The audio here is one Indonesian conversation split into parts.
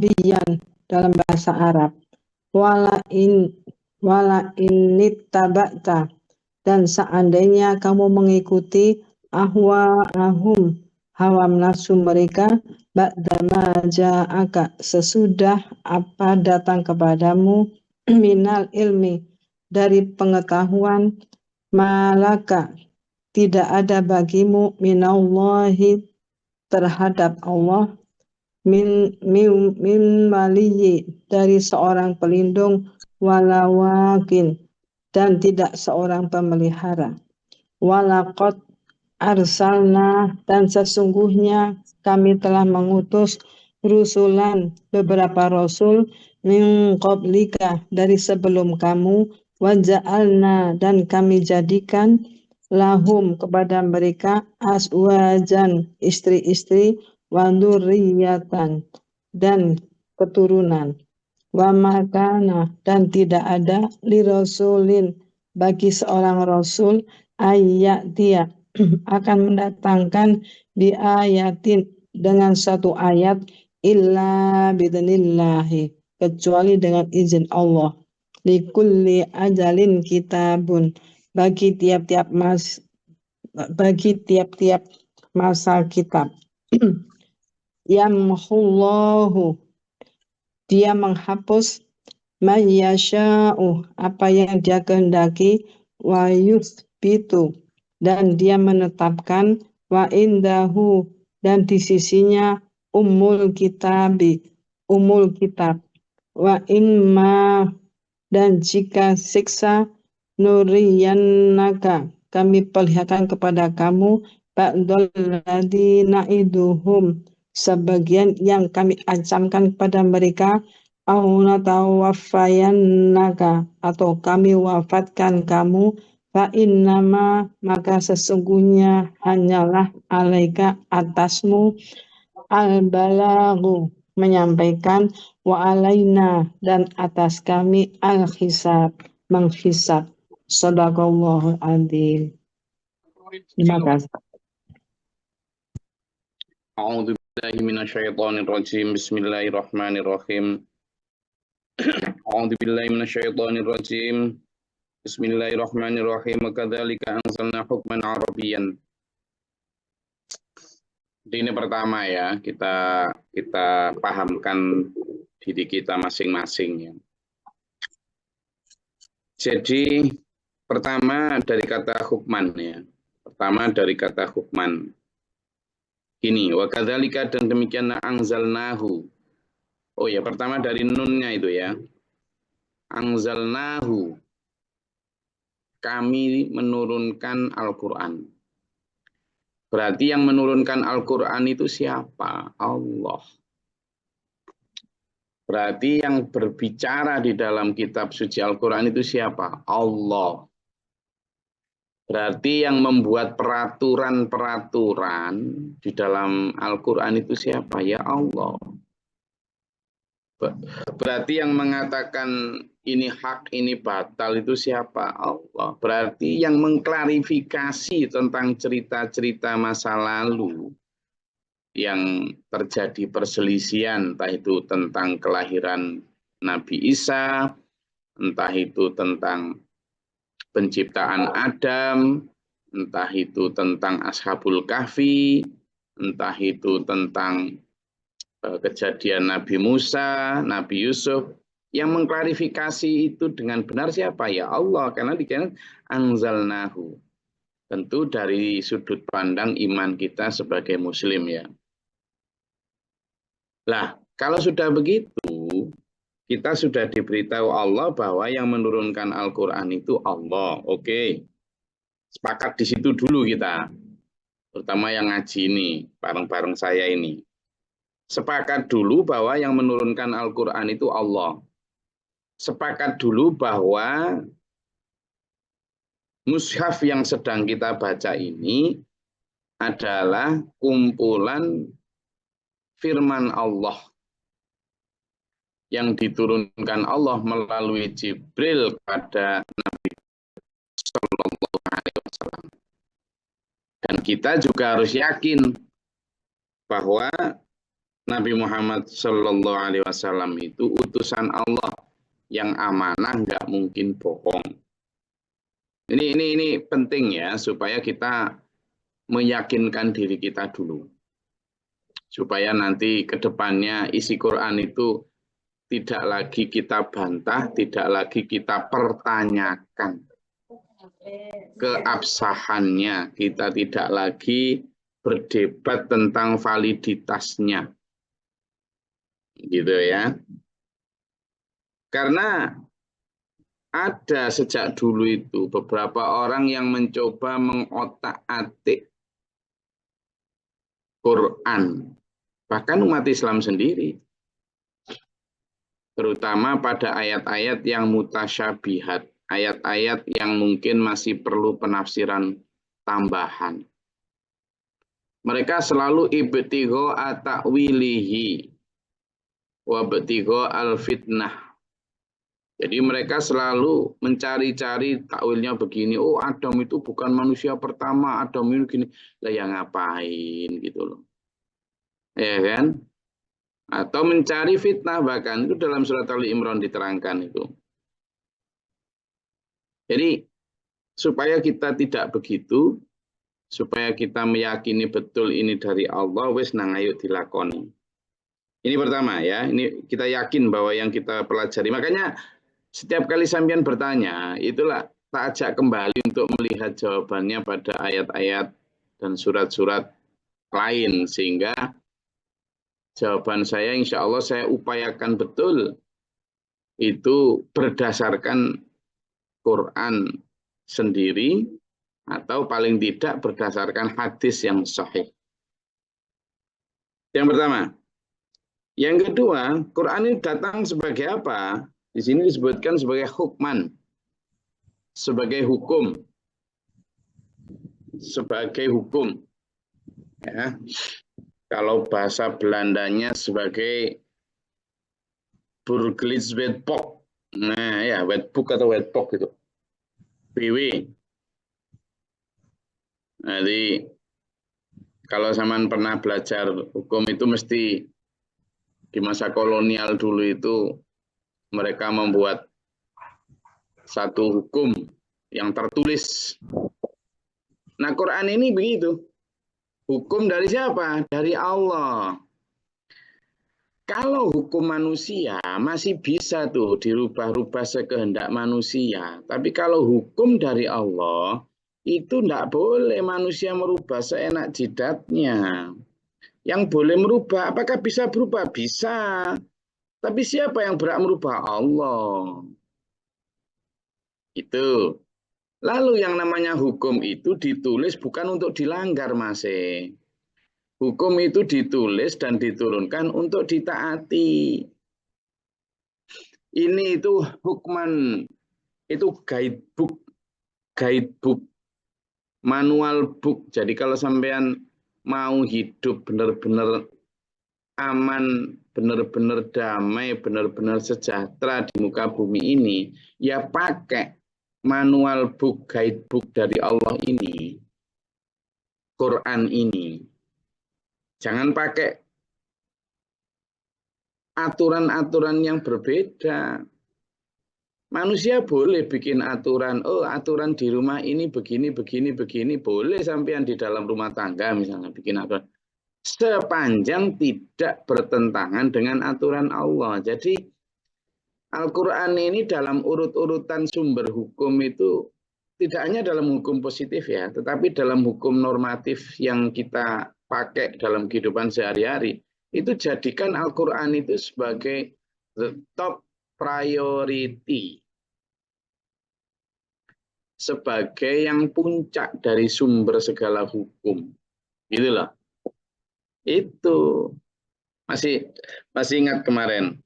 Arabiyyan dalam bahasa Arab. Wala inittaba'ta, dan seandainya kamu mengikuti ahwa'ahum, hawa nafsu mereka, ba'dama ja'aka, sesudah apa datang kepadamu, minal ilmi, dari pengetahuan, malaka, tidak ada bagimu, minallahi, terhadap Allah, min waliyi, dari seorang pelindung, walawakin, dan tidak seorang pemelihara. Walaqad arsalna, dan sesungguhnya kami telah mengutus rusulan, beberapa rasul, min qablika, dari sebelum kamu, waja'alna, dan kami jadikan lahum, kepada mereka, aswajan, istri-istri, wa dzurriyyatan, dan keturunan. Wa makana, dan tidak ada li rasulin, bagi seorang rasul, ayat dia akan mendatangkan di ayatin, dengan satu ayat, illa bidnillahi, kecuali dengan izin Allah. Likulli ajalin kitabun, bagi tiap-tiap masa kitab. Yamhullahu, dia menghapus, mayyasha'u, apa yang dia kehendaki, wa yuthbitu, dan dia menetapkan, wa indahu, dan di sisinya, umul kitab, wa imma, dan jika siksa, nuriyannaka, kami perlihatkan kepada kamu, ba'dal ladzi na'iduhum, sebagian yang kami ancamkan kepada mereka, au natawaffayannaka, atau kami wafatkan kamu, fa innama, maka sesungguhnya hanyalah alaika, atasmu, al-balaghu, menyampaikan, wa alaina, dan atas kami, al-hisab, menghisab. Shadaqallahul adzim. Terima kasih. A'udzu billahi minasyaitonir rajim. Bismillahirrahmanirrahim. A'udzu billahi minasyaitonir rajim. Bismillahirrahmanirrahim. Kadzalika anzalna hukman arabiyyan. Ini pertama ya, kita pahamkan diri kita masing-masing ya. Jadi pertama dari kata hukman ya. Pertama dari kata hukman. Ini wa kadzalika, dan demikian anzalnahu. Oh ya, pertama dari nunnya itu ya. Anzalnahu, kami menurunkan Al-Qur'an. Berarti yang menurunkan Al-Qur'an itu siapa? Allah. Berarti yang berbicara di dalam kitab suci Al-Qur'an itu siapa? Allah. Berarti yang membuat peraturan-peraturan di dalam Al-Qur'an itu siapa? Ya Allah. Berarti yang mengatakan ini hak, ini batal itu siapa? Allah. Berarti yang mengklarifikasi tentang cerita-cerita masa lalu yang terjadi perselisihan, entah itu tentang kelahiran Nabi Isa, entah itu tentang penciptaan Adam, entah itu tentang Ashabul Kahfi, entah itu tentang kejadian Nabi Musa, Nabi Yusuf, yang mengklarifikasi itu dengan benar siapa? Ya Allah, karena dikatakan anzalnahu. Tentu dari sudut pandang iman kita sebagai muslim ya. Lah, kalau sudah begitu, kita sudah diberitahu Allah bahwa yang menurunkan Al-Qur'an itu Allah. Oke. Sepakat di situ dulu kita. Terutama yang ngaji ini, bareng-bareng saya ini. Sepakat dulu bahwa yang menurunkan Al-Qur'an itu Allah. Sepakat dulu bahwa mushaf yang sedang kita baca ini adalah kumpulan firman Allah yang diturunkan Allah melalui Jibril kepada Nabi Sallallahu Alaihi Wasallam. Dan kita juga harus yakin bahwa Nabi Muhammad Shallallahu Alaihi Wasallam itu utusan Allah yang amanah, nggak mungkin bohong. Ini penting ya, supaya kita meyakinkan diri kita dulu, supaya nanti ke depannya isi Quran itu tidak lagi kita bantah, tidak lagi kita pertanyakan keabsahannya, kita tidak lagi berdebat tentang validitasnya, gitu ya. Karena ada sejak dulu itu beberapa orang yang mencoba mengotak-atik Quran, bahkan umat Islam sendiri, terutama pada ayat-ayat yang mutasyabihat, ayat-ayat yang mungkin masih perlu penafsiran tambahan. Mereka selalu ibtigho ta'wilihi wa ibtigho al-fitnah. Jadi mereka selalu mencari-cari takwilnya begini, oh Adam itu bukan manusia pertama, Adam itu gini. Lah ya ngapain gitu loh. Ya kan? Atau mencari fitnah, bahkan itu dalam surat Ali Imran diterangkan itu. Jadi supaya kita tidak begitu, supaya kita meyakini betul ini dari Allah, wes nang ayo dilakoni. Ini pertama ya, ini kita yakin bahwa yang kita pelajari. Makanya setiap kali sampean bertanya, itulah tak ajak kembali untuk melihat jawabannya pada ayat-ayat dan surat-surat lain. Sehingga jawaban saya insya Allah saya upayakan betul itu berdasarkan Quran sendiri atau paling tidak berdasarkan hadis yang sahih. Yang pertama. Yang kedua, Quran ini datang sebagai apa? Di sini disebutkan sebagai hukman, sebagai hukum, sebagai hukum. Ya. Kalau bahasa Belandanya sebagai Burgerlijwetboek. Nah ya, wetboek atau wetboek itu. BW. Jadi kalau zaman pernah belajar hukum itu mesti di masa kolonial dulu itu mereka membuat satu hukum yang tertulis. Nah, Quran ini begitu. Hukum dari siapa? Dari Allah. Kalau hukum manusia masih bisa tuh dirubah-rubah sekehendak manusia. Tapi kalau hukum dari Allah, itu tidak boleh manusia merubah seenak jidatnya. Yang boleh merubah, apakah bisa berubah? Bisa. Tapi siapa yang berhak merubah? Allah. Itu. Lalu yang namanya hukum itu ditulis bukan untuk dilanggar, Mas. Hukum itu ditulis dan diturunkan untuk ditaati. Ini itu hukman, itu guidebook, manual book. Jadi kalau sampean mau hidup benar-benar aman, benar-benar damai, benar-benar sejahtera di muka bumi ini, ya pakai manual book, guidebook dari Allah ini, Quran ini. Jangan pakai aturan-aturan yang berbeda. Manusia boleh bikin aturan, oh aturan di rumah ini begini, begini, begini. Boleh sampean di dalam rumah tangga misalnya bikin aturan. Sepanjang tidak bertentangan dengan aturan Allah. Jadi Al-Quran ini dalam urut-urutan sumber hukum itu tidak hanya dalam hukum positif ya, tetapi dalam hukum normatif yang kita pakai dalam kehidupan sehari-hari. Itu jadikan Al-Quran itu sebagai the top priority. Sebagai yang puncak dari sumber segala hukum. Gitu loh. Itu. Masih ingat kemarin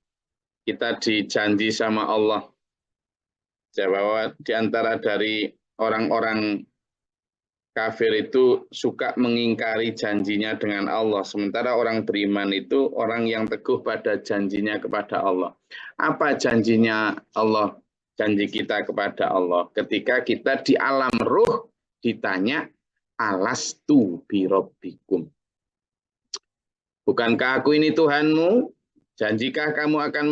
kita dijanji sama Allah bahwa di antara dari orang-orang kafir itu suka mengingkari janjinya dengan Allah, sementara orang beriman itu orang yang teguh pada janjinya kepada Allah. Apa janjinya Allah, janji kita kepada Allah? Ketika kita di alam ruh ditanya alastu birabbikum, Bukankah aku ini Tuhanmu? Janjikah kamu akan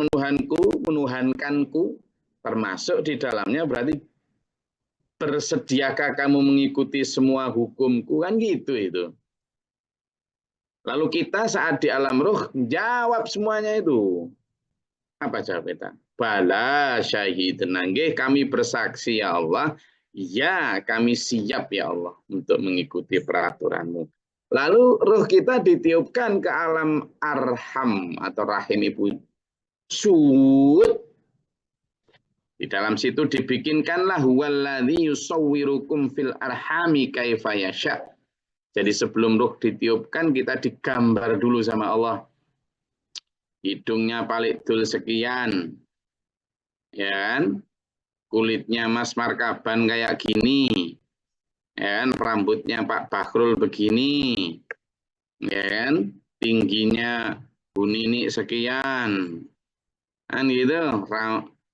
menuhankanku? Termasuk di dalamnya berarti bersediakah kamu mengikuti semua hukumku? Kan gitu itu. Lalu kita saat di alam ruh jawab semuanya itu. Apa jawab kita? Bala syahidun, nggih kami bersaksi ya Allah. Ya, kami siap ya Allah untuk mengikuti peraturanmu. Lalu ruh kita ditiupkan ke alam arham atau rahim ibu sud. Di dalam situ dibikinkanlah huwallazi yusawwirukum fil arhami kaifa yasha. Jadi sebelum ruh ditiupkan kita digambar dulu sama Allah. Hidungnya Palik Dul sekian, ya kan? Kulitnya Mas Markaban kayak gini, ya kan? Rambutnya Pak Bakhrul begini, ya kan? Tingginya Bu Nini sekian, kan gitu.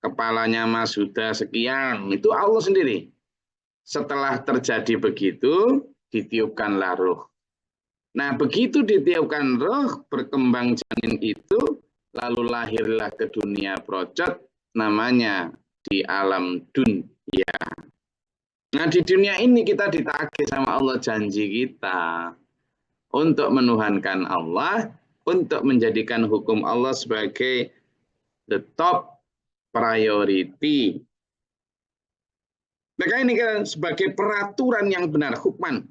Kepalanya Mas Huda sekian, itu Allah sendiri. Setelah terjadi begitu, ditiupkanlah ruh. Nah, begitu ditiupkan roh, berkembang janin itu, lalu lahirlah ke dunia procot, namanya di alam dunia. Nah, di dunia ini kita ditagih sama Allah janji kita untuk menuhankan Allah, untuk menjadikan hukum Allah sebagai the top priority. Maka ini kan sebagai peraturan yang benar, hukman.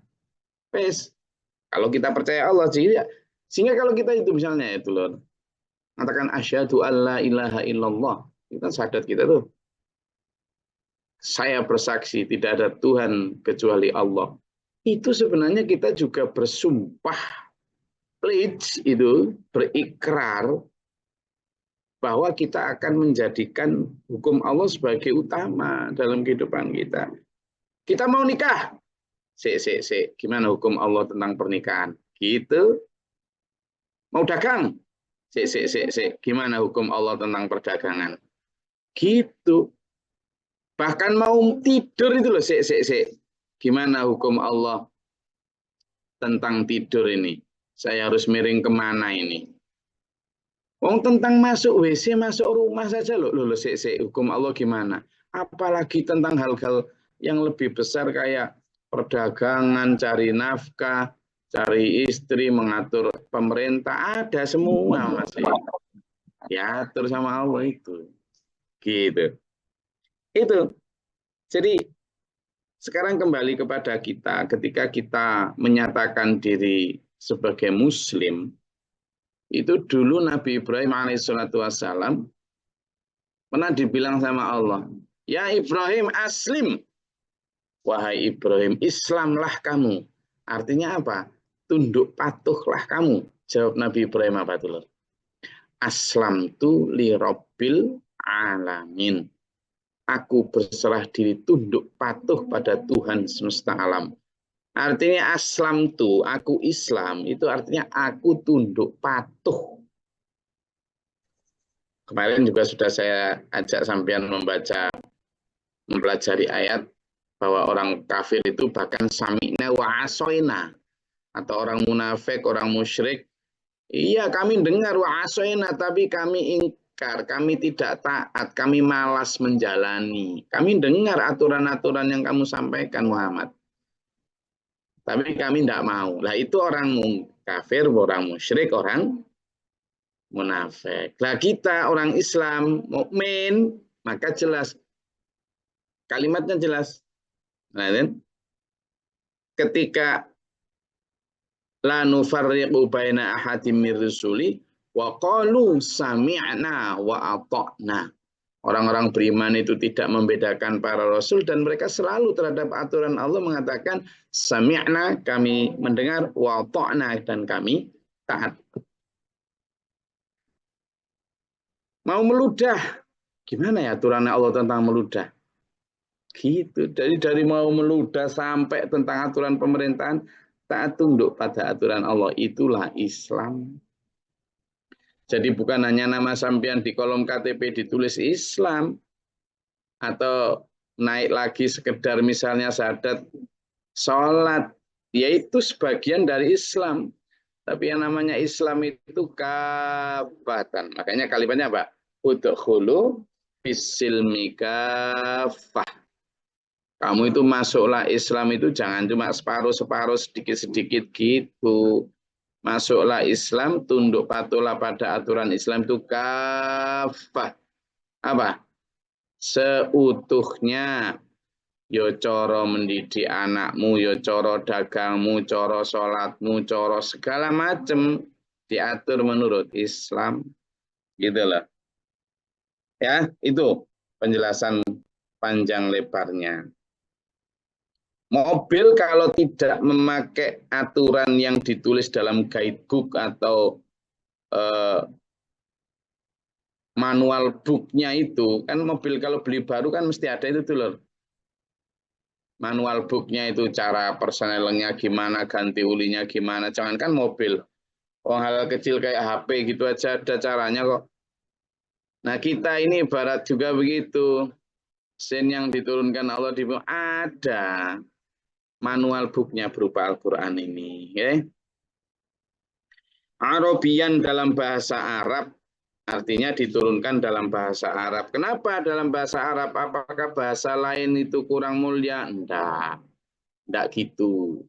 Pes. Kalau kita percaya Allah, sehingga kalau kita itu misalnya itu loh, mengatakan asyhadu alla ilaha illallah, itu kan syahadat kita tuh. Saya bersaksi tidak ada Tuhan kecuali Allah. Itu sebenarnya kita juga bersumpah, pledge itu, berikrar bahwa kita akan menjadikan hukum Allah sebagai utama dalam kehidupan kita. Kita mau nikah, gimana hukum Allah tentang pernikahan? Gitu. Mau dagang? Gimana hukum Allah tentang perdagangan? Gitu. Bahkan mau tidur itu loh, gimana hukum Allah tentang tidur ini? Saya harus miring kemana ini? Tentang masuk WC, masuk rumah saja loh, hukum Allah gimana? Apalagi tentang hal-hal yang lebih besar kayak perdagangan, cari nafkah, cari istri, mengatur pemerintah, ada semua masih diatur sama Allah itu. Gitu. Itu. Jadi sekarang kembali kepada kita, ketika kita menyatakan diri sebagai Muslim, itu dulu Nabi Ibrahim alaihissalatu wassalam pernah dibilang sama Allah, ya Ibrahim aslim. Wahai Ibrahim, Islamlah kamu. Artinya apa? Tunduk patuhlah kamu. Jawab Nabi Ibrahim apa itu? Aslamtu li rabbil alamin. Aku berserah diri tunduk patuh pada Tuhan semesta alam. Artinya aslam tu, aku Islam, itu artinya aku tunduk patuh. Kemarin juga sudah saya ajak sampean mempelajari ayat bahwa orang kafir itu bahkan sami'na wa asoina, atau orang munafik, orang musyrik, iya kami dengar wa asoina, tapi kami ingkar, kami tidak taat, kami malas menjalani. Kami dengar aturan-aturan yang kamu sampaikan Muhammad, tapi kami tidak mau. Lah itu orang kafir, orang musyrik, orang munafik. Lah kita orang Islam, mukmin, maka jelas kalimatnya jelas. Nah, ketika la nufarriqu baina ahadim mir rusuli wa qalu sami'na wa ata'na. Orang-orang beriman itu tidak membedakan para rasul dan mereka selalu terhadap aturan Allah mengatakan sami'na, kami mendengar, wa ata'na, dan kami taat. Mau meludah, gimana ya aturan Allah tentang meludah? Gitu. Dari mau meludah sampai tentang aturan pemerintahan, taat tunduk pada aturan Allah, itulah Islam. Jadi bukan hanya nama sampean di kolom KTP ditulis Islam, atau naik lagi sekedar misalnya syahadat sholat, yaitu sebagian dari Islam. Tapi yang namanya Islam itu kafatan. Makanya kalimatnya apa? Udkhulu fisilmi kafah. Kamu itu masuklah Islam itu jangan cuma separuh-separuh sedikit-sedikit gitu. Masuklah Islam, tunduk patuhlah pada aturan Islam itu kafah. Apa? Seutuhnya. Yo coro mendidik anakmu, yo coro dagangmu, coro sholatmu, coro segala macam diatur menurut Islam. Gitu loh. Ya, itu penjelasan panjang lebarnya. Mobil kalau tidak memakai aturan yang ditulis dalam guidebook atau manual booknya itu, kan mobil kalau beli baru kan mesti ada itu tuh loh. Manual booknya itu cara personelingnya gimana, ganti ulinya gimana. Jangankan mobil, hal kecil kayak HP gitu aja ada caranya kok. Nah kita ini ibarat juga begitu. Sin yang diturunkan Allah di ada manual booknya berupa Al-Quran ini. Okay? Arabian dalam bahasa Arab, artinya diturunkan dalam bahasa Arab. Kenapa dalam bahasa Arab? Apakah bahasa lain itu kurang mulia? Enggak gitu.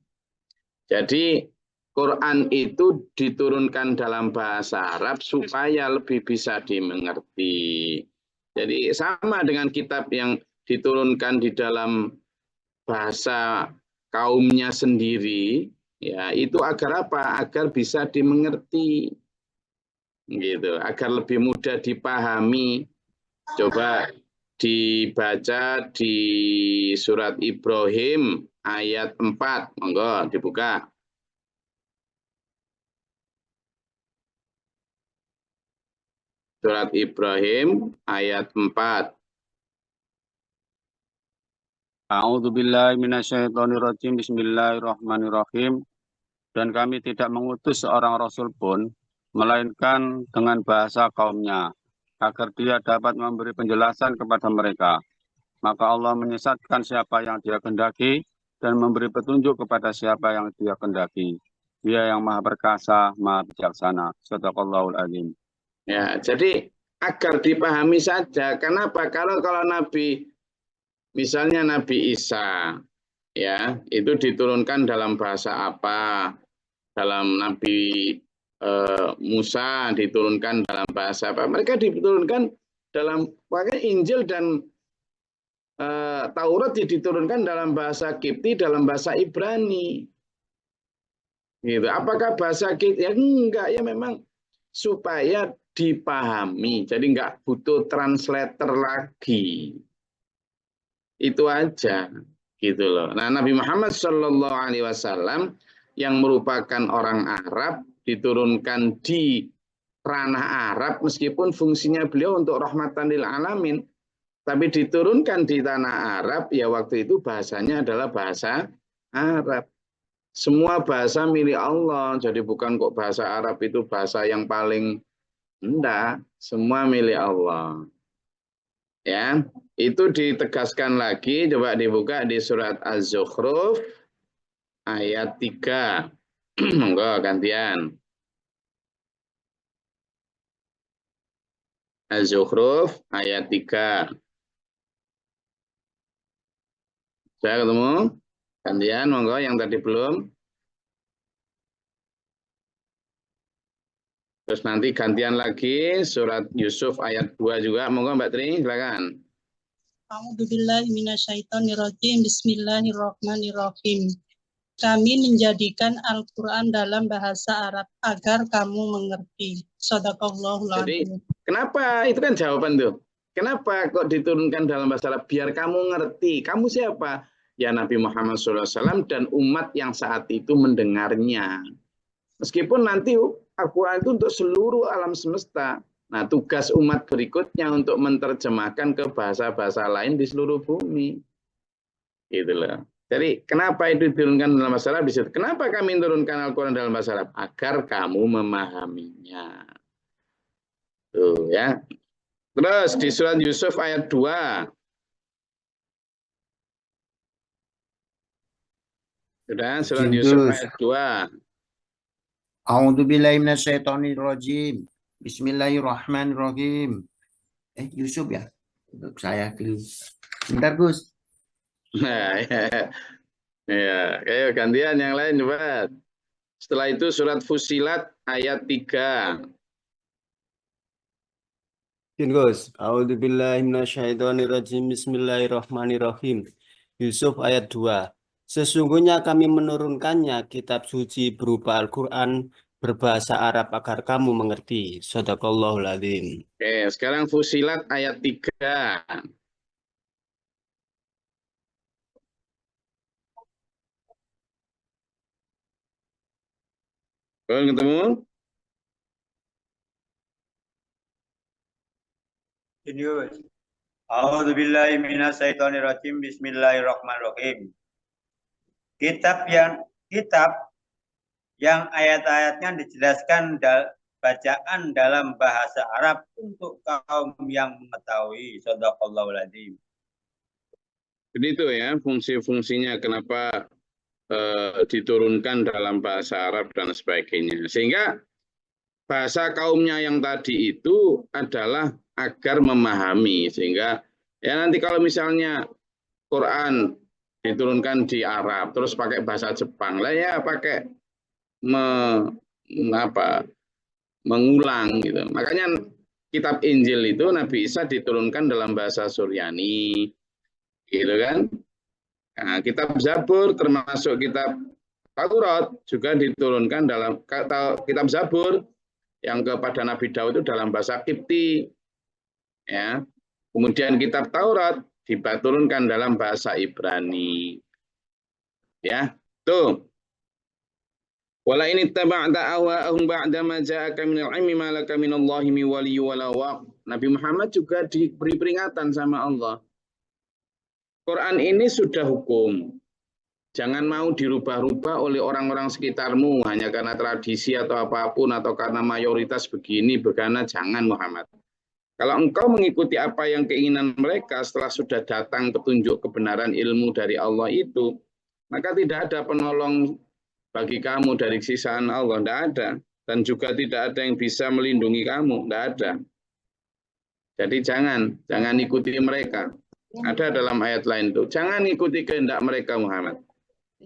Jadi Quran itu diturunkan dalam bahasa Arab supaya lebih bisa dimengerti. Jadi sama dengan kitab yang diturunkan di dalam bahasa kaumnya sendiri, ya itu agar apa? Agar bisa dimengerti, gitu. Agar lebih mudah dipahami. Coba dibaca di surat Ibrahim ayat 4, monggo dibuka. Surat Ibrahim ayat 4. A'udzubillahi minasyaitonirrajim. Bismillahirrahmanirrahim. Dan kami tidak mengutus seorang rasul pun, melainkan dengan bahasa kaumnya, agar dia dapat memberi penjelasan kepada mereka. Maka Allah menyesatkan siapa yang dia kehendaki, dan memberi petunjuk kepada siapa yang dia kehendaki. Dia yang maha perkasa, maha bijaksana. Shadaqallahul adzim. Ya, jadi agar dipahami saja. Kenapa? Kalau Nabi, misalnya Nabi Isa, ya itu diturunkan dalam bahasa apa? Dalam Nabi Musa diturunkan dalam bahasa apa? Mereka diturunkan dalam pakai Injil dan Taurat diturunkan dalam bahasa Kipti, dalam bahasa Ibrani. Gitu. Apakah bahasa Kipti? Ya enggak, ya memang supaya dipahami. Jadi nggak butuh translator lagi. Itu aja, gitu loh. Nah, Nabi Muhammad SAW yang merupakan orang Arab diturunkan di ranah Arab meskipun fungsinya beliau untuk rahmatan lil alamin, tapi diturunkan di tanah Arab ya waktu itu bahasanya adalah bahasa Arab. Semua bahasa milik Allah, jadi bukan kok bahasa Arab itu bahasa yang paling. Enggak, semua milik Allah. Ya, itu ditegaskan lagi, coba dibuka di surat Az-Zukhruf ayat 3. Monggo gantian. Az-Zukhruf ayat 3. Saya ketemu? Gantian, monggo yang tadi belum. Terus nanti gantian lagi surat Yusuf ayat 2 juga. Monggo Mbak Tri, silakan. A'udzubillahi minasyaitonirrajim. Bismillahirrahmanirrahim. Kami menjadikan Al-Quran dalam bahasa Arab agar kamu mengerti. Shadaqallahul adzim. Jadi kenapa? Itu kan jawaban tuh. Kenapa kok diturunkan dalam bahasa Arab? Biar kamu ngerti. Kamu siapa? Ya Nabi Muhammad SAW dan umat yang saat itu mendengarnya. Meskipun nanti Al-Quran itu untuk seluruh alam semesta. Nah, tugas umat berikutnya untuk menerjemahkan ke bahasa-bahasa lain di seluruh bumi. Gitu loh. Jadi kenapa itu diturunkan dalam bahasa Arab? Kenapa kami turunkan Al-Quran dalam bahasa Arab? Agar kamu memahaminya. Tuh ya. Terus di surat Yusuf ayat 2. Sudah, surat Yusuf ayat 2. A'udzubillahi minasyaitonirrajim. Bismillahirrahmanirrahim. Yusuf ya? Untuk saya dulu. Bentar, Gus. Nah, ya, ayo gantian yang lain cepat. Setelah itu surat Fusilat ayat 3. Gus. A'udzubillahi minasyaitonirrajim. Bismillahirrahmanirrahim. Yusuf ayat 2. Sesungguhnya kami menurunkannya kitab suci berupa Al-Quran berbahasa Arab agar kamu mengerti. Shadaqallahul adzim. Oke, sekarang Fusilat ayat 3. Belum ketemu? A'udzubillahi minasyaitonirrajim. Bismillahirrahmanirrahim. Kitab yang ayat-ayatnya dijelaskan bacaan dalam bahasa Arab untuk kaum yang mengetahui. Shadaqallahul adzim. Jadi itu ya fungsi-fungsinya kenapa diturunkan dalam bahasa Arab dan sebagainya. Sehingga bahasa kaumnya yang tadi itu adalah agar memahami. Sehingga ya nanti kalau misalnya Quran diturunkan di Arab, terus pakai bahasa Jepang, lah ya pakai mengulang gitu. Makanya kitab Injil itu Nabi Isa diturunkan dalam bahasa Suryani, gitu kan? Nah, kitab Zabur termasuk kitab Taurat juga diturunkan dalam kitab Zabur yang kepada Nabi Daud itu dalam bahasa Kipti, ya. Kemudian kitab Taurat diturunkan dalam bahasa Ibrani, ya. Tuh. Wala ini taba'ta ahwa'ahum ba'da ma ja'aka minal ilmi ma laka minallahi min waliyyin wala waq. Nabi Muhammad juga diberi peringatan sama Allah. Quran ini sudah hukum. Jangan mau dirubah-rubah oleh orang-orang sekitarmu hanya karena tradisi atau apapun atau karena mayoritas begini begana, jangan Muhammad. Kalau engkau mengikuti apa yang keinginan mereka setelah sudah datang petunjuk kebenaran ilmu dari Allah itu, maka tidak ada penolong bagi kamu dari sisaan Allah, tidak ada. Dan juga tidak ada yang bisa melindungi kamu, tidak ada. Jadi jangan ikuti mereka. Ada dalam ayat lain itu, jangan ikuti kehendak mereka Muhammad.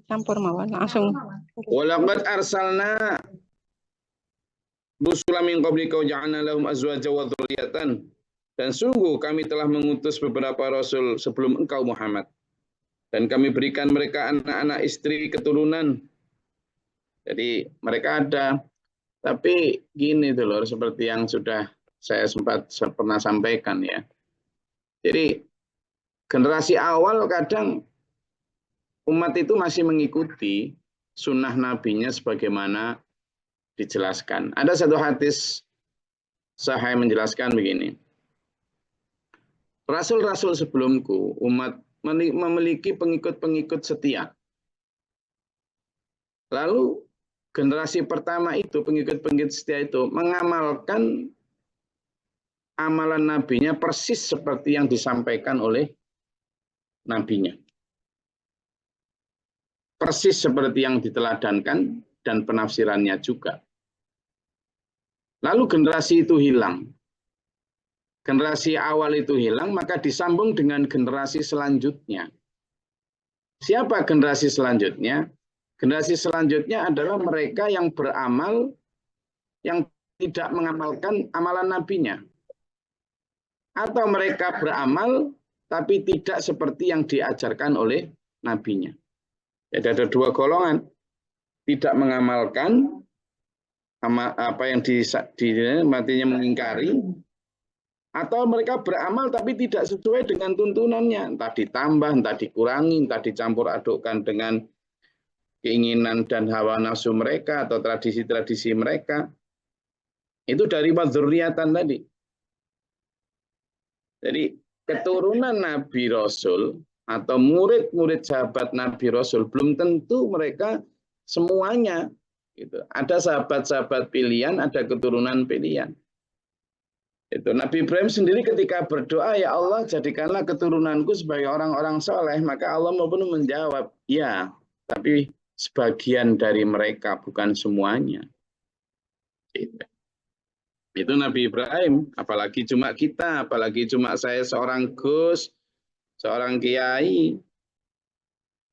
Campur mawar langsung. Walaqad arsalna rusulan min qablika wa ja'alna lahum azwajan wa dzurriyyatan. Dan sungguh kami telah mengutus beberapa rasul sebelum engkau Muhammad. Dan kami berikan mereka anak-anak istri keturunan. Jadi mereka ada. Tapi gini tuh loh, seperti yang sudah saya pernah sampaikan ya. Jadi generasi awal kadang umat itu masih mengikuti sunnah nabinya sebagaimana dijelaskan. Ada satu hadis sahih menjelaskan begini. Rasul-rasul sebelumku, umat memiliki pengikut-pengikut setia. Lalu generasi pertama itu, pengikut-pengikut setia itu, mengamalkan amalan nabinya persis seperti yang disampaikan oleh nabinya. Persis seperti yang diteladankan dan penafsirannya juga. Lalu generasi itu hilang. Generasi awal itu hilang, maka disambung dengan generasi selanjutnya. Siapa generasi selanjutnya? Generasi selanjutnya adalah mereka yang beramal, yang tidak mengamalkan amalan nabinya. Atau mereka beramal, tapi tidak seperti yang diajarkan oleh nabinya. Jadi ada dua golongan. Tidak mengamalkan apa yang matinya mengingkari, atau mereka beramal tapi tidak sesuai dengan tuntunannya, entah ditambah, entah dikurangi, entah dicampur adukkan dengan keinginan dan hawa nafsu mereka atau tradisi-tradisi mereka. Itu dari dzurriyyatan tadi. Jadi keturunan Nabi Rasul atau murid-murid sahabat Nabi Rasul belum tentu mereka semuanya. Gitu. Ada sahabat-sahabat pilihan, ada keturunan pilihan. Itu Nabi Ibrahim sendiri ketika berdoa, ya Allah jadikanlah keturunanku sebagai orang-orang soleh, maka Allah pun menjawab, ya, tapi sebagian dari mereka, bukan semuanya. Itu Nabi Ibrahim, apalagi cuma kita, apalagi cuma saya seorang Gus, seorang kiai.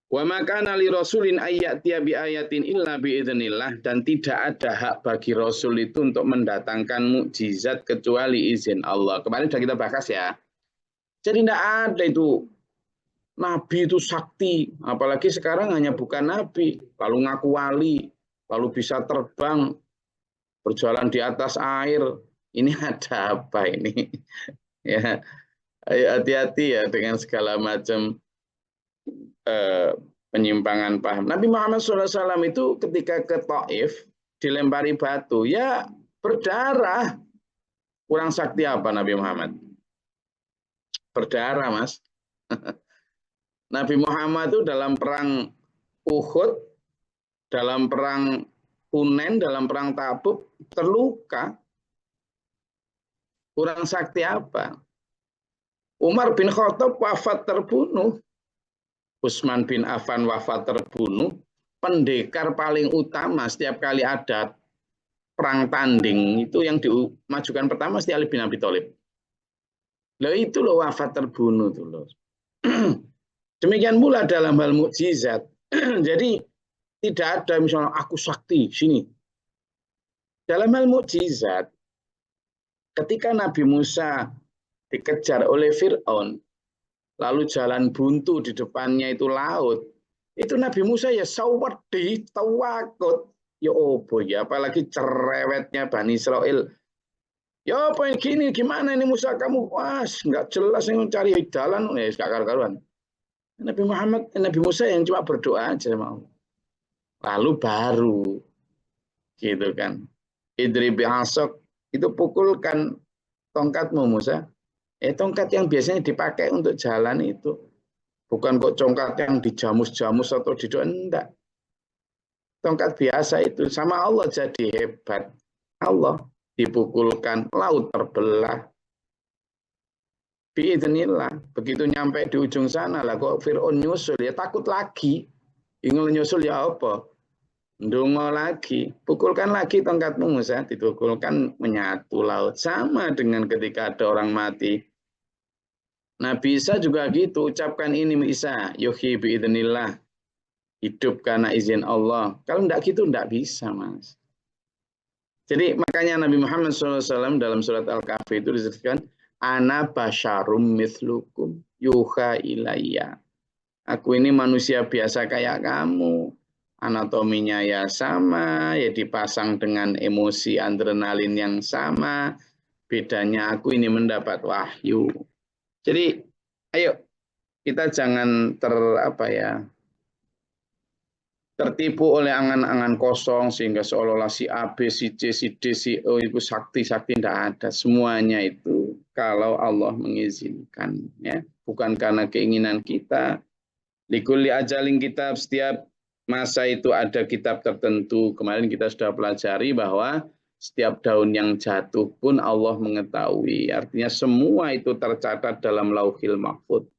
Wa makana li rasulin ayyatiya bi ayatin illa bi idznillah, dan tidak ada hak bagi rasul itu untuk mendatangkan mukjizat kecuali izin Allah. Kemarin sudah kita bahas ya. Jadi tidak ada itu nabi itu sakti, apalagi sekarang hanya bukan nabi, lalu ngaku wali, lalu bisa terbang, berjalan di atas air. Ini ada apa ini? Ya, ayo hati-hati ya dengan segala macam penyimpangan paham. Nabi Muhammad SAW itu ketika ke Taif dilempari batu, ya berdarah. Kurang sakti apa Nabi Muhammad? Berdarah, Mas. Nabi Muhammad itu dalam perang Uhud, dalam perang Hunain, dalam perang Tabuk terluka. Kurang sakti apa? Umar bin Khattab wafat terbunuh. Utsman bin Affan wafat terbunuh. Pendekar paling utama setiap kali ada perang tanding itu yang dimajukan pertama Ali bin Abi Thalib. Loh itu loh wafat terbunuh tuh loh. Demikian pula dalam hal mukjizat. Jadi tidak ada misalnya aku sakti sini. Dalam hal mukjizat, ketika Nabi Musa dikejar oleh Fir'aun, lalu jalan buntu di depannya itu laut, itu Nabi Musa ya sawadi, tawakut. Ya opo ya, apalagi cerewetnya Bani Israel. Ya apa gini, gimana ini Musa kamu? Wah, nggak jelas yang mencari jalan, ya nggak karuan. Nabi Musa yang cuma berdoa aja sama Allah. Lalu baru, gitu kan. Idribi asok, itu pukulkan tongkatmu Musa. Tongkat yang biasanya dipakai untuk jalan itu. Bukan kok tongkat yang dijamus-jamus atau didoa, enggak. Tongkat biasa itu, sama Allah jadi hebat. Allah dipukulkan, laut terbelah. Biidznillah, begitu nyampe di ujung sana lah kok Fir'aun nyusul, ya takut lagi. Ingin nyusul ya apa? Ndonga lagi, pukulkan lagi tongkatmu Musa, dipukulkan menyatu laut. Sama dengan ketika ada orang mati. Nabi Isa juga gitu, ucapkan ini Isa, yuhyi biidznillah, hidup karena izin Allah. Kalau enggak gitu enggak bisa, Mas. Jadi makanya Nabi Muhammad SAW dalam surat Al-Kahfi itu disebutkan, ana basyarum mithlukum yuha ilayya. Aku ini manusia biasa kayak kamu. Anatominya ya sama, ya dipasang dengan emosi adrenalin yang sama. Bedanya aku ini mendapat wahyu. Jadi ayo kita jangan tertipu oleh angan-angan kosong sehingga seolah-olah si A, B, si C, si D, si O itu sakti-sakti, tidak ada. Semuanya itu kalau Allah mengizinkan, ya, bukan karena keinginan kita. Likulli ajalin kitab, setiap masa itu ada kitab tertentu. Kemarin kita sudah pelajari bahwa setiap daun yang jatuh pun Allah mengetahui. Artinya semua itu tercatat dalam Lauhil Mahfuz.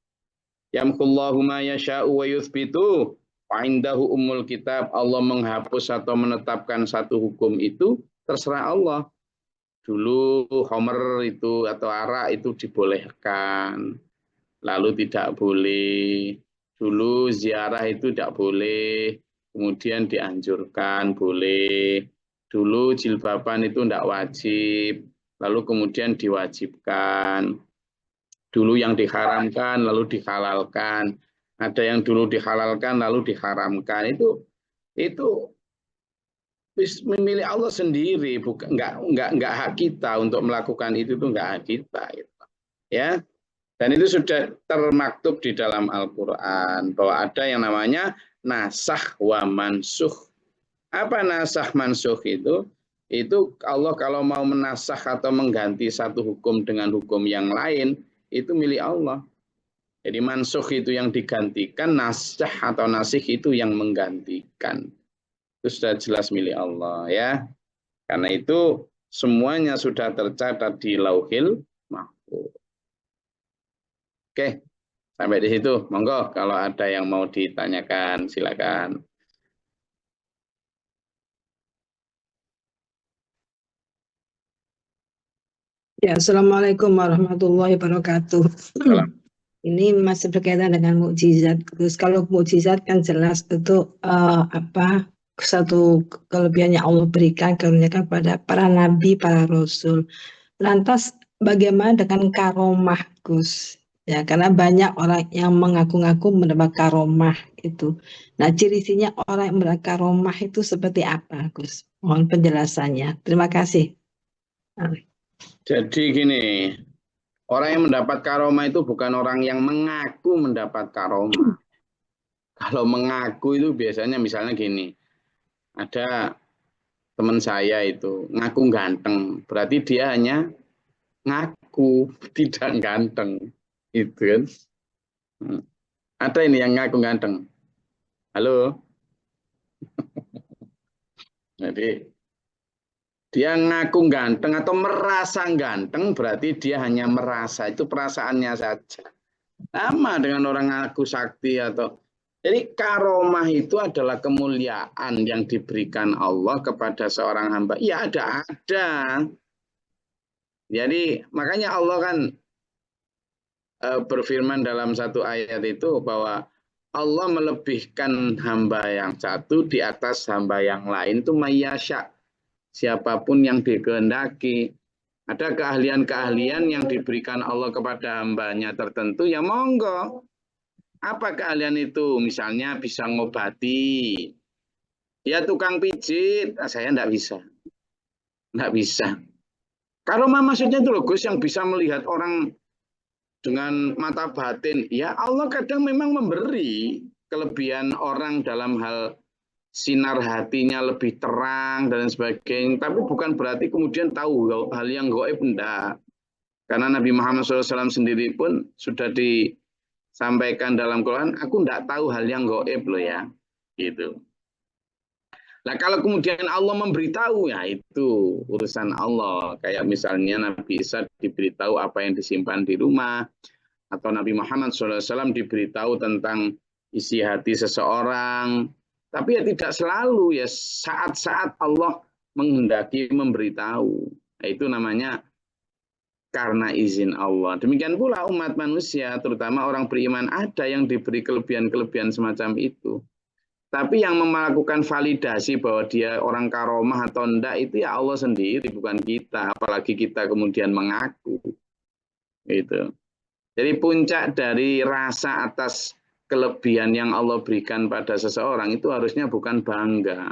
Yamhullahu ma yasha'u wa yuthbitu. Fa'indahu ummul kitab. Allah menghapus atau menetapkan satu hukum itu terserah Allah. Dulu homer itu atau arak itu dibolehkan, lalu tidak boleh. Dulu ziarah itu tidak boleh, kemudian dianjurkan boleh. Dulu jilbaban itu tidak wajib, lalu kemudian diwajibkan. Dulu yang diharamkan lalu dihalalkan. Ada yang dulu dihalalkan lalu diharamkan. Itu memilih Allah sendiri, bukan enggak hak kita untuk melakukan itu enggak hak kita, gitu. Ya. Dan itu sudah termaktub di dalam Al-Qur'an bahwa ada yang namanya nasakh wa mansukh. Apa nasakh mansukh itu? Itu Allah kalau mau menasakh atau mengganti satu hukum dengan hukum yang lain, itu milik Allah. Jadi mansukh itu yang digantikan, nasakh atau nasikh itu yang menggantikan. Itu sudah jelas milik Allah, ya. Karena itu semuanya sudah tercatat di Lauhil Mahfuz. Oke, sampai di situ. Monggo kalau ada yang mau ditanyakan, silakan. Ya, Assalamualaikum warahmatullahi wabarakatuh. Salam. Ini masih berkaitan dengan mukjizat. Terus kalau mukjizat kan jelas itu satu kelebihan yang Allah berikan karuniakan pada para nabi, para rasul. Lantas bagaimana dengan karomah, Gus? Ya, karena banyak orang yang mengaku-ngaku mendapat karomah itu. Nah, ciri-cirinya orang yang mendapat karomah itu seperti apa, Gus? Mohon penjelasannya. Terima kasih. Jadi gini, orang yang mendapat karomah itu bukan orang yang mengaku mendapat karomah. Kalau mengaku itu biasanya misalnya gini, ada teman saya itu ngaku ganteng, berarti dia hanya ngaku tidak ganteng, itu kan. Ada ini yang ngaku ganteng. Halo. Jadi dia ngaku ganteng atau merasa ganteng, berarti dia hanya merasa, itu perasaannya saja. Sama dengan orang ngaku sakti atau jadi karomah itu adalah kemuliaan yang diberikan Allah kepada seorang hamba. Ya ada. Jadi makanya Allah kan berfirman dalam satu ayat itu bahwa Allah melebihkan hamba yang satu di atas hamba yang lain itu mayyasya. Siapapun yang dikehendaki. Ada keahlian-keahlian yang diberikan Allah kepada hambanya tertentu, ya monggo. Apa keahlian itu? Misalnya bisa ngobati. Ya tukang pijit, saya enggak bisa. Enggak bisa. Karomah maksudnya itu loh Gus, yang bisa melihat orang dengan mata batin. Ya Allah kadang memang memberi kelebihan orang dalam hal sinar hatinya lebih terang dan sebagainya. Tapi bukan berarti kemudian tahu hal yang gaib, enggak. Karena Nabi Muhammad SAW sendiri pun sudah disampaikan dalam Quran, aku enggak tahu hal yang gaib loh ya. Gitu. Nah kalau kemudian Allah memberitahu, ya itu urusan Allah. Kayak misalnya Nabi Isa diberitahu apa yang disimpan di rumah. Atau Nabi Muhammad SAW diberitahu tentang isi hati seseorang. Tapi ya tidak selalu, ya saat-saat Allah menghendaki memberitahu. Nah, itu namanya karena izin Allah. Demikian pula umat manusia, terutama orang beriman, ada yang diberi kelebihan-kelebihan semacam itu. Tapi yang melakukan validasi bahwa dia orang karomah atau enggak, itu ya Allah sendiri, bukan kita. Apalagi kita kemudian mengaku. Gitu. Jadi puncak dari rasa atas kelebihan yang Allah berikan pada seseorang itu harusnya bukan bangga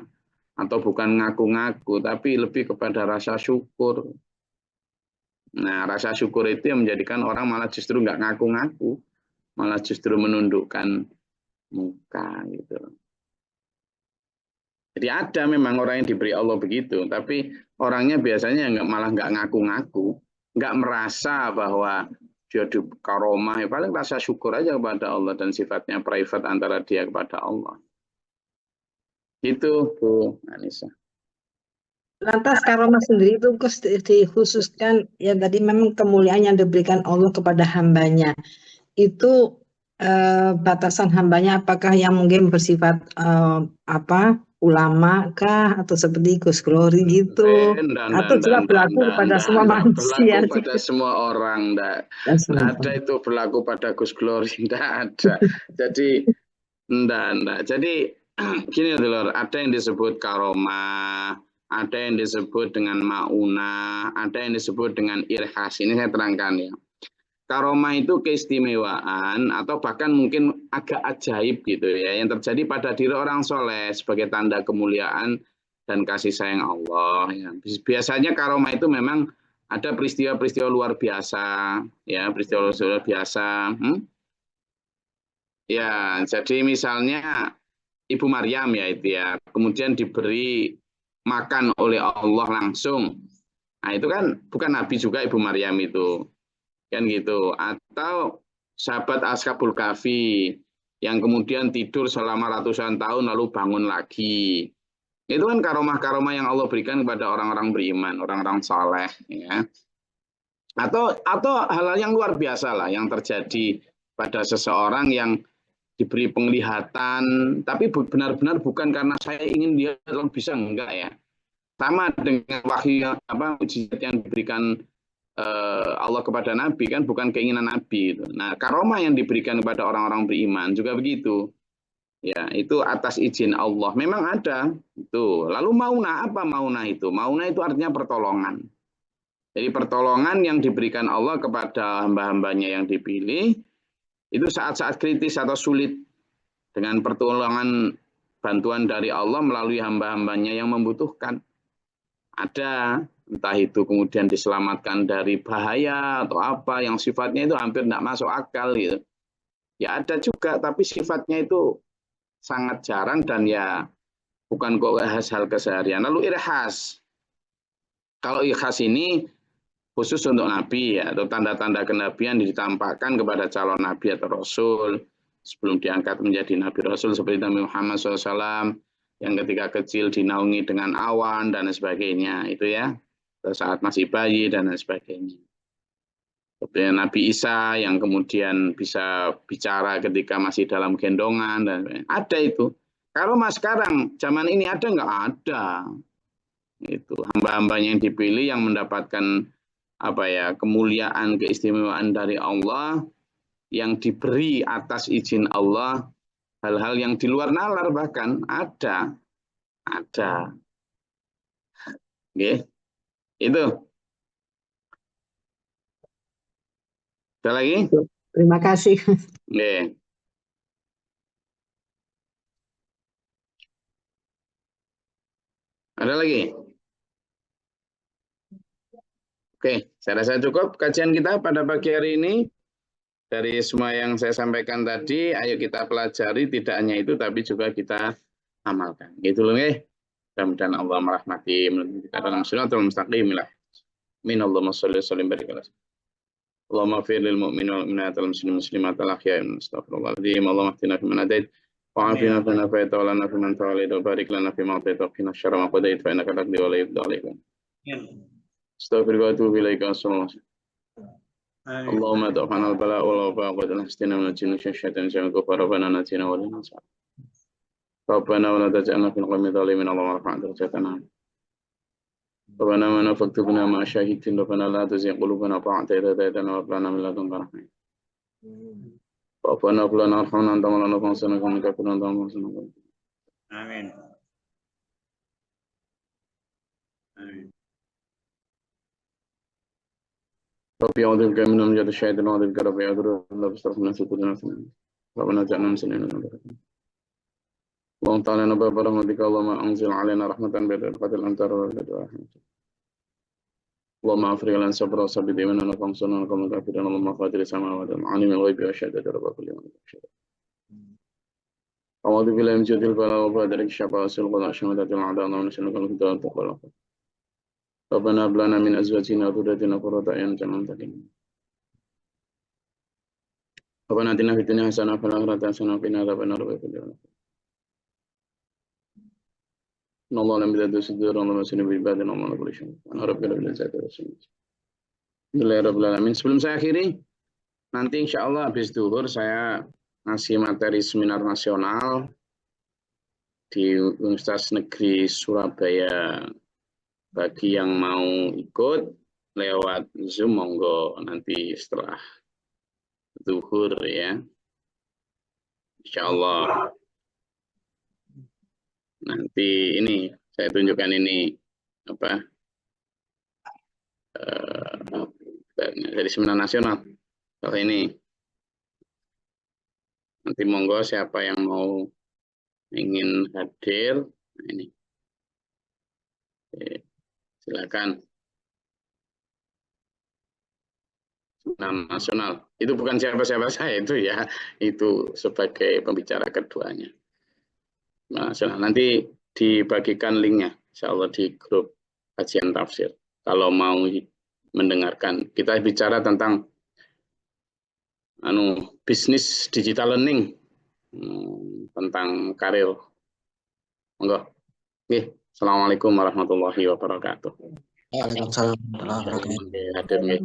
atau bukan ngaku-ngaku, tapi lebih kepada rasa syukur. Nah, rasa syukur itu yang menjadikan orang malah justru nggak ngaku-ngaku, malah justru menundukkan muka gitu. Jadi ada memang orang yang diberi Allah begitu, tapi orangnya biasanya malah nggak ngaku-ngaku, nggak merasa bahwa dia di karomah, ya paling rasa syukur aja kepada Allah dan sifatnya private antara dia kepada Allah. Itu Bu Anissa. Lantas karomah sendiri itu dikhususkan ya tadi memang kemuliaan yang diberikan Allah kepada hambanya. Itu batasan hambanya apakah yang mungkin bersifat ulama kah atau seperti Gus Glory gitu, atau juga berlaku kepada semua manusia? Berlaku pada semua orang, enggak ada itu berlaku pada Gus Glory, enggak ada. Jadi enggak. Jadi gini Lur, ada yang disebut karomah, ada yang disebut dengan maunah, ada yang disebut dengan irhas. Ini saya terangkan ya. Karomah itu keistimewaan atau bahkan mungkin agak ajaib gitu ya, yang terjadi pada diri orang soleh sebagai tanda kemuliaan dan kasih sayang Allah. Ya. Biasanya karomah itu memang ada peristiwa-peristiwa luar biasa, ya peristiwa luar biasa. Ya, jadi misalnya Ibu Maryam ya itu ya, kemudian diberi makan oleh Allah langsung. Nah itu kan bukan Nabi juga Ibu Maryam itu. Kan gitu, atau sahabat Ashabul Kahfi yang kemudian tidur selama ratusan tahun lalu bangun lagi. Itu kan karomah-karomah yang Allah berikan kepada orang-orang beriman, orang-orang saleh ya. Atau hal-hal yang luar biasa lah yang terjadi pada seseorang yang diberi penglihatan, tapi benar-benar bukan karena saya ingin dia bisa, enggak ya. Sama dengan wahyu mujizat yang diberikan Allah kepada Nabi kan bukan keinginan Nabi itu. Nah, karomah yang diberikan kepada orang-orang beriman juga begitu. Ya, itu atas izin Allah. Memang ada itu. Lalu maunah, apa maunah itu? Maunah itu artinya pertolongan. Jadi pertolongan yang diberikan Allah kepada hamba-hambanya yang dipilih itu saat-saat kritis atau sulit, dengan pertolongan bantuan dari Allah melalui hamba-hambanya yang membutuhkan. Ada, entah itu kemudian diselamatkan dari bahaya atau apa yang sifatnya itu hampir tidak masuk akal gitu. Ya ada juga, tapi sifatnya itu sangat jarang dan ya bukan kok hal keseharian. Lalu irhas. Kalau irhas ini khusus untuk Nabi ya, atau tanda-tanda kenabian ditampakkan kepada calon Nabi atau Rasul sebelum diangkat menjadi Nabi Rasul, seperti Nabi Muhammad SAW yang ketika kecil dinaungi dengan awan dan sebagainya itu ya, saat masih bayi dan sebagainya. Seperti Nabi Isa yang kemudian bisa bicara ketika masih dalam gendongan dan sebagainya. Ada itu. Kalau mas sekarang zaman ini ada nggak? Ada. Itu hamba-hambanya yang dipilih yang mendapatkan apa ya, kemuliaan, keistimewaan dari Allah yang diberi atas izin Allah, hal-hal yang di luar nalar bahkan ada. Oke. Itu. Ada lagi? Terima kasih. Oke. Ada lagi? Oke, saya rasa cukup kajian kita pada pagi hari ini. Dari semua yang saya sampaikan tadi, ayo kita pelajari, tidak hanya itu, tapi juga kita amalkan. Gitu loh, ya. Mudah-mudahan Allah merahmati kita dalam siratal mustaqim. Amin. Allahumma sholli wa sallim barik ala Allahumma fir lil mu'minin wal mu'minat wal muslimin muslimat al ahya'i min astaghfirullahaladzim. Allahumma ihtina fi man hadait wa afina fi man afait wa lana fi man tawalait wa barik lana fi ma ata'it wa qina syarra ma qadait fa innaka taqdi wa la yuqda alaika. Astaghfirullah wa atubu ilaika. Allahumma ta'afana al-bala wa la ba'd al-hastina min al-jinni syaitan syaitan kufar rabbana natina wa lana sa. Rabbana wa la taj'alna fil qawmi dhalimin. Allahumma rafa'na darajatana. Rabbana ma nafaktubna ma syahidin. Rabbana la tuzigh qulubana ba'da idh hadaytana wa hab lana min ladunka rahmah. Rabbana hab lana warhamna anta mawlana fansurna 'alal kafirin. Amin. Amin. Rabbi a'udzu bika min hamzati syaitan wa a'udzu bika rabbi a'udzu billahi min syaitanir Rabbana ja'alna muslimin wa mu'minin. Allahumma ta'ala nabba rahmatika Allahumma anzil 'alaina rahmatan bi rahmatil antar wa rahmatik. Allahumma afrigh lana sabra wa sabbit imanana wa ansurna 'alal qawmil kafirin. Allahumma qadir samawati wal 'alimil ghaibi wa syahadati rabb kulli man syahada. A'udzu billahi min syaitanir bala wa badrik syafa asil qala syamadatil a'da wa nas'aluka al-huda wa taqwa. Rabbana hab lana min azwajina wa dhurriyyatina qurrata a'yun waj'alna lil Rabbana atina fid dunya hasanah wa fil akhirati hasanah wa qina adzabannar. Innallaha lam yaddu sudur wa lam yusni bi ibadina wa la kulli syai'. Ana rabbil izzati wa Bismillahirrahmanirrahim. Sebelum saya akhiri, nanti insya Allah habis zuhur saya ngasih materi seminar nasional di Universitas Negeri Surabaya. Bagi yang mau ikut lewat Zoom, monggo nanti setelah zuhur ya. Insya Allah. Nanti ini saya tunjukkan ini apa dari seminar nasional. Kalau ini nanti monggo siapa yang mau ingin hadir ini. Silakan. Nasional itu bukan siapa-siapa saya itu ya, itu sebagai pembicara keduanya. Nasional nanti dibagikan linknya, insya Allah di grup kajian tafsir. Kalau mau mendengarkan, kita bicara tentang bisnis digital learning, tentang karir. Monggo. Oke. Assalamualaikum warahmatullahi wabarakatuh. Waalaikumsalam warahmatullahi wabarakatuh. Hadir.